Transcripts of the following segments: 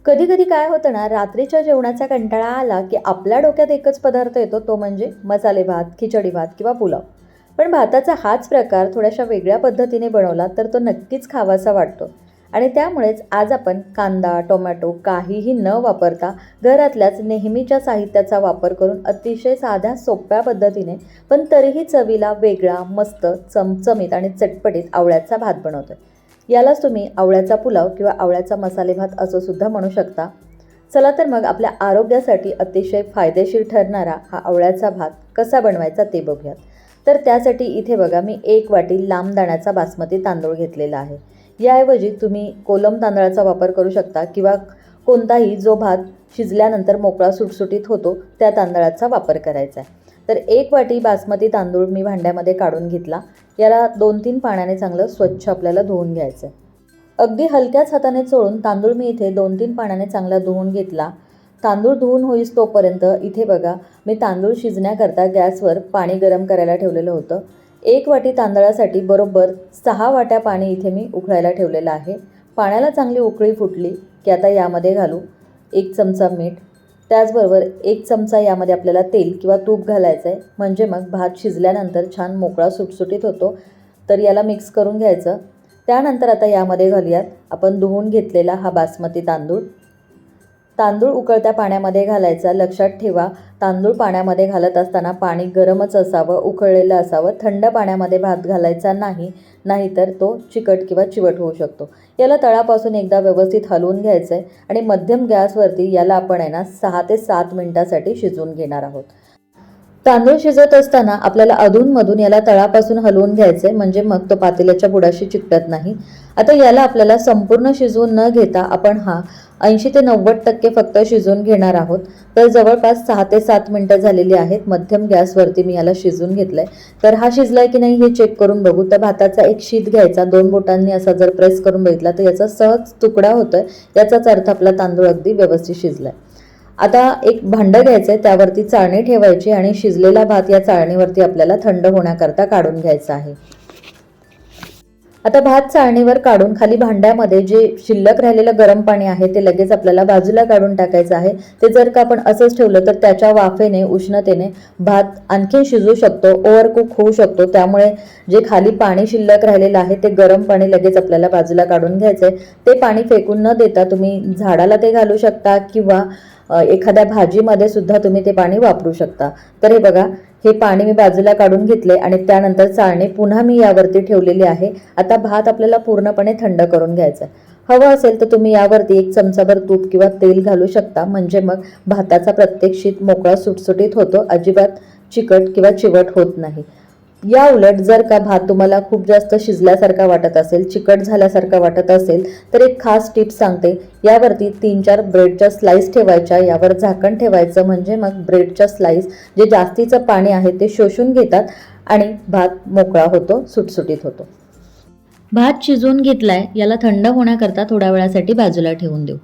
कधी कधी काय होतं ना, रात्रीच्या जेवणाचा कंटाळा आला की आपल्या डोक्यात एकच पदार्थ येतो, तो म्हणजे मसाले भात, खिचडी भात किंवा पुलाव. पण भाताचा हाच प्रकार थोड्याशा वेगळ्या पद्धतीने बनवला तर तो नक्कीच खावासा वाटतो. आणि त्यामुळेच आज आपण कांदा टोमॅटो काहीही न वापरता घरातल्याच नेहमीच्या साहित्याचा वापर करून अतिशय साध्या सोप्या पद्धतीने पण तरीही चवीला वेगळा, मस्त, चमचमीत आणि चटपटीत आवळ्याचा भात बनवतोय. यालाच तुम्ही आवळ्याचा पुलाव किंवा आवळ्याचा मसाले भात असं सुद्धा म्हणू शकता. चला तर मग आपल्या आरोग्यासाठी अतिशय फायदेशीर ठरणारा हा आवळ्याचा भात कसा बनवायचा ते बघूयात. तर त्यासाठी इथे बघा, मी 1 वाटी लांब दाण्याचा बासमती तांदूळ घेतलेला आहे. याऐवजी तुम्ही कोलम तांदळाचा वापर करू शकता किंवा कोणताही जो भात शिजल्यानंतर मोकळा सुटसुटीत होतो त्या तांदळाचा वापर करायचा आहे. तर 1 वाटी बासमती तांदूळ मी भांड्यामध्ये काढून घेतला. याला 2-3 पाण्याने चांगलं स्वच्छ आपल्याला धुवून घ्यायचं आहे. अगदी हलक्याच हाताने चोळून तांदूळ मी इथे 2-3 पाण्याने चांगला धुवून घेतला. तांदूळ धुवून होईस तोपर्यंत इथे बघा, मी तांदूळ शिजण्याकरता गॅसवर पाणी गरम करायला ठेवलेलं होतं. 1 वाटी तांदळासाठी बरोबर 6 वाट्या पाणी इथे मी उकळायला ठेवलेलं आहे. पाण्याला चांगली उकळी फुटली की आता यामध्ये घालू 1 चमचा मीठ. त्याचबरोबर 1 चमचा यामध्ये आपल्याला तेल किंवा तूप घालायचं आहे, म्हणजे मग भात शिजल्यानंतर छान मोकळा सुटसुटीत होतो. तर याला मिक्स करून घ्यायचं. त्यानंतर आता यामध्ये घालूयात आपण धुवून घेतलेला हा बासमती तांदूळ. तांदूळ उकळत्या पाण्यामध्ये घालायचा. लक्षात ठेवा, तांदूळ पाण्यामध्ये घालत असताना पाणी गरमच असावं, उकळलेलं असावं. थंड पाण्यामध्ये भात घालायचा नाही, नाहीतर तो चिकट किंवा चिवट होऊ शकतो. याला तळापासून एकदा व्यवस्थित हलवून घ्यायचं आहे आणि मध्यम गॅसवरती याला आपण आहे ना 6 ते 7 मिनिटासाठी शिजवून घेणार आहोत. तांदूळ शिजत असताना आपल्याला अधूनमधून याला तळापासून हलवून घ्यायचं आहे, म्हणजे मग तो पातेल्याच्या बुडाशी चिकटत नाही. आता याला आपल्याला संपूर्ण शिजवून न घेता आपण हा 80 ते 90% फक्त शिजवून घेणार आहोत. तर जवळपास 6 ते 7 मिनटं झालेली आहेत. मध्यम गॅसवरती मी याला शिजवून घेतलं आहे. तर हा शिजला की नाही हे चेक करून बघू. तर भाताचा एक शीत घ्यायचा, 2 बोटांनी असा जर प्रेस करून बघितला तर याचा सहज तुकडा होतोय. याचाच अर्थ आपला तांदूळ अगदी व्यवस्थित शिजला आहे. आता एक भांडं घ्यायचं आहे, त्यावरती चाळणी ठेवायची आणि शिजलेला भात या चाळणीवरती आपल्याला थंड होण्याकरता काढून घ्यायचा आहे. आता भात चाळणीवर काढून खाली भांड्यामध्ये जे शिल्लक राहिलेलं गरम पाणी आहे ते लगेच आपल्याला बाजूला काढून टाकायचं आहे. ते जर का आपण असंच ठेवलं तर त्याच्या वाफेने, उष्णतेने भात आणखी शिजू शकतो, ओव्हरकुक होऊ शकतो. त्यामुळे जे खाली पाणी शिल्लक राहिलेलं आहे ते गरम पाणी लगेच आपल्याला बाजूला काढून घ्यायचं आहे. ते पाणी फेकून न देता तुम्ही झाडाला ते घालू शकता किंवा एखाद्या भाजीमध्ये सुद्धा तुम्ही ते पाणी वापरू शकता. तर हे बघा, हे पाणी मी बाजूला काढून घेतले आणि त्यानंतर चाळणी पुन्हा मी यावरती ठेवलेली आहे. आता भात आपल्याला पूर्णपणे थंड करून घ्यायचा आहे. हवं असेल तर तुम्ही यावरती 1 चमचाभर तूप किंवा तेल घालू शकता, म्हणजे मग भाताचा प्रत्येक शीत मोकळा सुटसुटीत होतो, अजिबात चिकट किंवा चिवट होत नाही. या उलट जर का भात तुम्हाला खूप जास्त शिजल्यासारखा वाटत असेल, चिकट झाल्यासारखा वाटत असेल, तर एक खास टिप्स सांगते. यावरती 3-4 ब्रेडच्या स्लाइस ठेवायच्या, यावर झाकण ठेवायचं, म्हणजे मग ब्रेडच्या स्लाइस जे जास्तीचं पाणी आहे ते शोषून घेतात आणि भात मोकळा होतो, सुटसुटीत होतो. भात शिजवून घेतलाय, याला थंड होण्याकरता थोड्या वेळासाठी बाजूला ठेवून देऊ.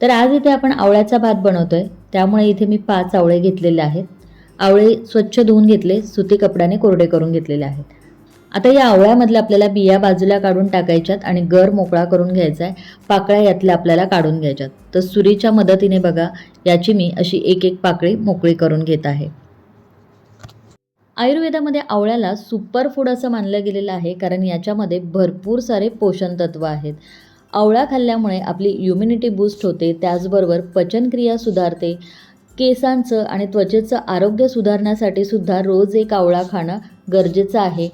तर आज इथे आपण आवळ्याचा भात बनवतोय, त्यामुळे इथे मी 5 आवळे घेतलेले आहेत. आवळे स्वच्छ धुवून घेतले, सुती कपड्याने कोरडे करून घेतलेले आहेत. आता या आवळ्यामधल्या आपल्याला बिया बाजूला काढून टाकायच्यात आणि गर मोकळा करून घ्यायचा आहे. पाकळ्या यातल्या आपल्याला काढून घ्यायच्यात. तर सुरीच्या मदतीने बघा, याची मी अशी एक एक पाकळी मोकळी करून घेत आहे. आयुर्वेदामध्ये आवळ्याला सुपर फूड असं मानलं गेलेलं आहे, कारण याच्यामध्ये भरपूर सारे पोषण तत्व आहेत. आवळा खाल्ल्यामुळे आपली इम्युनिटी बूस्ट होते, त्याचबरोबर पचनक्रिया सुधारते. केसांचं आणि त्वचेचं आरोग्य सुधारण्यासाठी सुद्धा रोज एक आवळा खाणं गरजेचं आहे.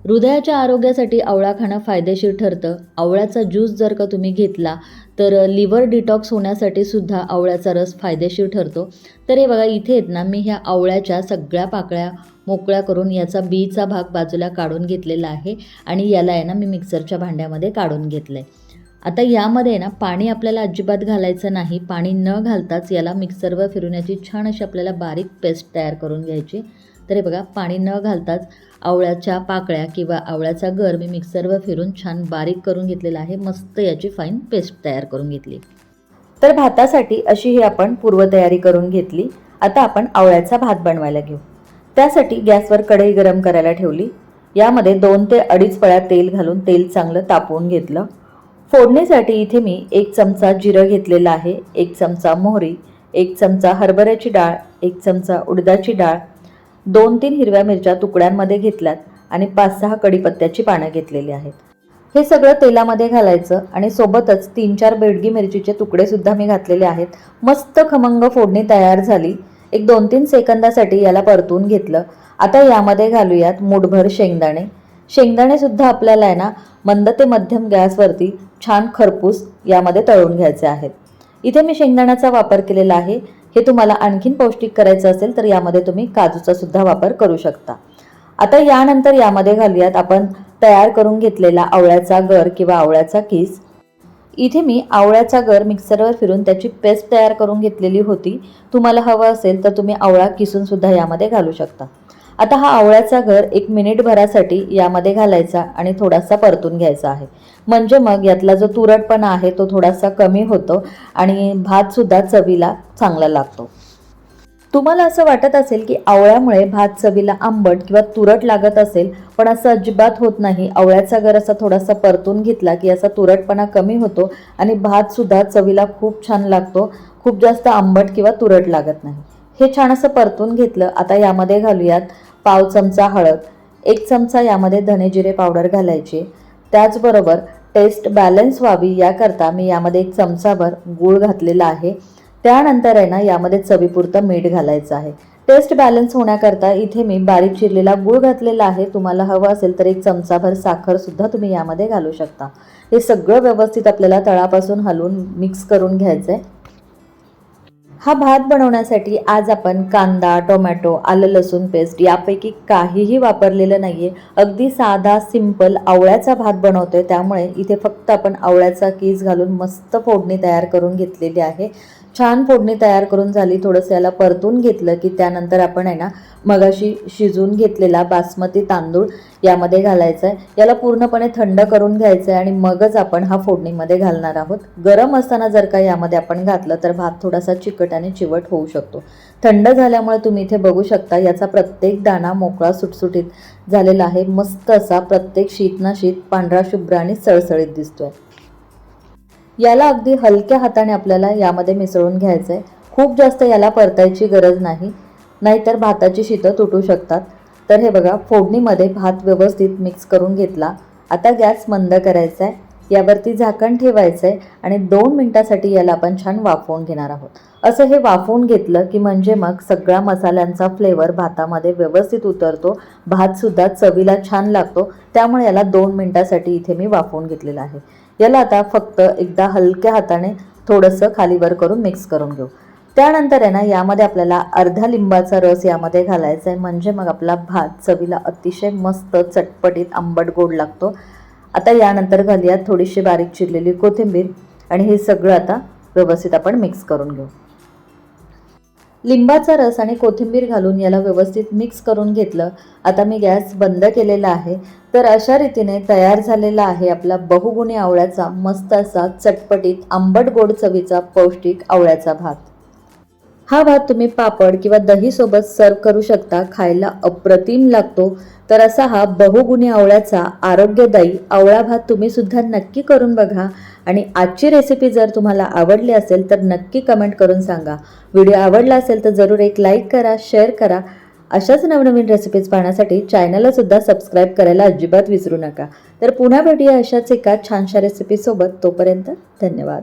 हृदयाच्या आरोग्यासाठी आवळा खाणं फायदेशीर ठरतं. आवळ्याचा ज्यूस जर का तुम्ही घेतला तर लिव्हर डिटॉक्स होण्यासाठी सुद्धा आवळ्याचा रस फायदेशीर ठरतो. तर हे बघा, इथे आहेत ना, मी ह्या आवळ्याच्या सगळ्या पाकळ्या मोकळ्या करून याचा बीचा भाग बाजूला काढून घेतलेला आहे आणि याला आहे ना मी मिक्सरच्या भांड्यामध्ये काढून घेतलं आहे. आता यामध्ये ना पाणी आपल्याला अजिबात घालायचं नाही. पाणी न घालताच याला मिक्सरवर फिरून याची छान अशी आपल्याला बारीक पेस्ट तयार करून घ्यायची. तर हे बघा, पाणी न घालताच आवळ्याच्या पाकळ्या किंवा आवळ्याचा गर मी मिक्सरवर फिरून छान बारीक करून घेतलेला आहे. मस्त याची फाईन पेस्ट तयार करून घेतली. तर भातासाठी अशी ही आपण पूर्वतयारी करून घेतली. आता आपण आवळ्याचा भात बनवायला घेऊ. त्यासाठी गॅसवर कढई गरम करायला ठेवली. यामध्ये 2 ते 2.5 पळ्या तेल घालून तेल चांगलं तापवून घेतलं. फोडणीसाठी इथे मी 1 चमचा जिरं घेतलेला आहे, 1 चमचा मोहरी, 1 चमचा हरभऱ्याची डाळ, 1 चमचा उडदाची डाळ, 2-3 हिरव्या मिरच्या तुकड्यांमध्ये घेतल्यात आणि 5-6 कढीपत्त्याची पानं घेतलेली आहेत. हे सगळं तेलामध्ये घालायचं आणि सोबतच 3-4 बेडगी मिरचीचे तुकडे सुद्धा मी घातलेले आहेत. मस्त खमंग फोडणी तयार झाली. एक 2-3 सेकंदासाठी याला परतून घेतलं. आता यामध्ये घालूयात मूठभर शेंगदाणे. शेंगदाणे सुद्धा आपल्याला आहे ना मंद ते मध्यम गॅसवरती छान खरपूस यामध्ये तळून घ्यायचे आहेत. इथे मी शेंगदाण्याचा वापर केलेला आहे. हे तुम्हाला आणखीन पौष्टिक करायचं असेल तर यामध्ये तुम्ही काजूचा सुद्धा वापर करू शकता. आता यानंतर यामध्ये घालूयात आपण तयार करून घेतलेला आवळ्याचा गर किंवा आवळ्याचा किस. इथे मी आवळ्याचा गर मिक्सरवर फिरून त्याची पेस्ट तयार करून घेतलेली होती. तुम्हाला हवं असेल तर तुम्ही आवळा किसून सुद्धा यामध्ये घालू शकता. आता हा आवळ्याचा गर 1 मिनिटभरासाठी यामध्ये घालायचा आणि थोडासा परतून घ्यायचा आहे. म्हणजे मग यातला जो तुरटपणा आहे तो थोडासा कमी होतो आणि भात सुद्धा चवीला चांगला लागतो. तुम्हाला असं वाटत असेल की आवळ्यामुळे भात चवीला आंबट किंवा तुरट लागत असेल, पण असं अजिबात होत नाही. आवळ्याचा गर असा थोडासा परतून घेतला की असा तुरटपणा कमी होतो आणि भात सुद्धा चवीला खूप छान लागतो. खूप जास्त आंबट किंवा तुरट लागत नाही. हे छान असं परतून घेतलं. आता यामध्ये घालूयात पाव चमचा हळद, 1 चमचा यामध्ये धने जिरे पावडर घालायची. त्याचबरोबर टेस्ट बॅलन्स व्हावी याकरता मी यामध्ये 1 चमचाभर गूळ घातलेला आहे. त्यानंतर आहे ना यामध्ये चवीपुरतं मीठ घालायचं आहे. टेस्ट बॅलन्स होण्याकरता इथे मी बारीक चिरलेला गूळ घातलेला आहे. तुम्हाला हवं असेल तर 1 चमचाभर साखर सुद्धा तुम्ही यामध्ये घालू शकता. हे सगळं व्यवस्थित आपल्याला तळापासून हलवून मिक्स करून घ्यायचं आहे. हा भात बनवण्यासाठी आज आपण कांदा, टोमॅटो, आलं लसूण पेस्ट यापैकी काहीही वापरलेलं नाहीये. अगदी साधा सिंपल आवळ्याचा भात बनवतोय. त्यामुळे इथे फक्त आपण आवळ्याचा कीस घालून मस्त फोडणी तयार करून घेतलेली आहे. छान फोडणी तयार करून झाली. थोडंसं याला परतून घेतलं की त्यानंतर आपण आहे ना मगाशी शिजवून घेतलेला बासमती तांदूळ यामध्ये घालायचा आहे. याला पूर्णपणे थंड करून घ्यायचं आहे आणि मगच आपण हा फोडणीमध्ये घालणार आहोत. गरम असताना जर का यामध्ये आपण घातलं तर भात थोडासा चिकट आणि चिवट होऊ शकतो. थंड झाल्यामुळे तुम्ही इथे बघू शकता याचा प्रत्येक दाणा मोकळा सुटसुटीत झालेला आहे. मस्त असा प्रत्येक शीत ना शीत पांढरा शुभ्र आणि सळसळीत दिसतोय. याला अगदी हलक्या हाताने आपल्याला यामध्ये मिसळून घ्यायचं आहे. खूप जास्त याला परतायची गरज नाही, नाहीतर भाताची शीतं तुटू शकतात. तर हे बघा फोडणीमध्ये भात व्यवस्थित मिक्स करून घेतला. आता गॅस मंद करायचा आहे. यावरती झाकण ठेवायचं आहे आणि 2 मिनिटासाठी याला आपण छान वाफवून घेणार आहोत. असं हे वाफवून घेतलं की म्हणजे मग सगळ्या मसाल्यांचा फ्लेवर भातामध्ये व्यवस्थित उतरतो. भातसुद्धा चवीला छान लागतो. त्यामुळे याला 2 मिनिटासाठी इथे मी वाफवून घेतलेलं आहे. याला आता फक्त एकदा हलक्या हाताने थोडंसं खालीवर करून मिक्स करून घेऊ. त्यानंतर आहे ना यामध्ये आपल्याला अर्धा लिंबाचा रस यामध्ये घालायचा आहे. म्हणजे मग आपला भात चवीला अतिशय मस्त चटपटीत आंबट गोड लागतो. आता यानंतर घालूयात थोडीशी बारीक चिरलेली कोथिंबीर आणि हे सगळं आता व्यवस्थित आपण मिक्स करून घेऊ. लिंबाचा रस आणि कोथिंबीर घालून याला व्यवस्थित मिक्स करून घेतलं. आता मी गॅस बंद केलेला आहे. तर अशा रीतीने तयार झालेला आहे आपला बहुगुणी आवळ्याचा मस्त असा चटपटीत आंबट गोड चवीचा पौष्टिक आवळ्याचा भात. हा भात तुम्ही पापड किंवा दही सोबत सर्व करू शकता. खायला अप्रतिम लागतो. तर असा हा बहुगुणी आवळ्याचा आरोग्यदायी आवळा भात तुम्ही सुद्धा नक्की करून बघा. आणि आजची रेसिपी जर तुम्हाला आवडली असेल तर नक्की कमेंट करून सांगा. व्हिडिओ आवडला असेल तर जरूर एक लाईक करा, शेअर करा. अशाच नवनवीन रेसिपीज पाहण्यासाठी चॅनलला सुद्धा सबस्क्राईब करायला अजिबात विसरू नका. तर पुन्हा भेटूया अशाच एका छानशा रेसिपीसोबत. तोपर्यंत धन्यवाद.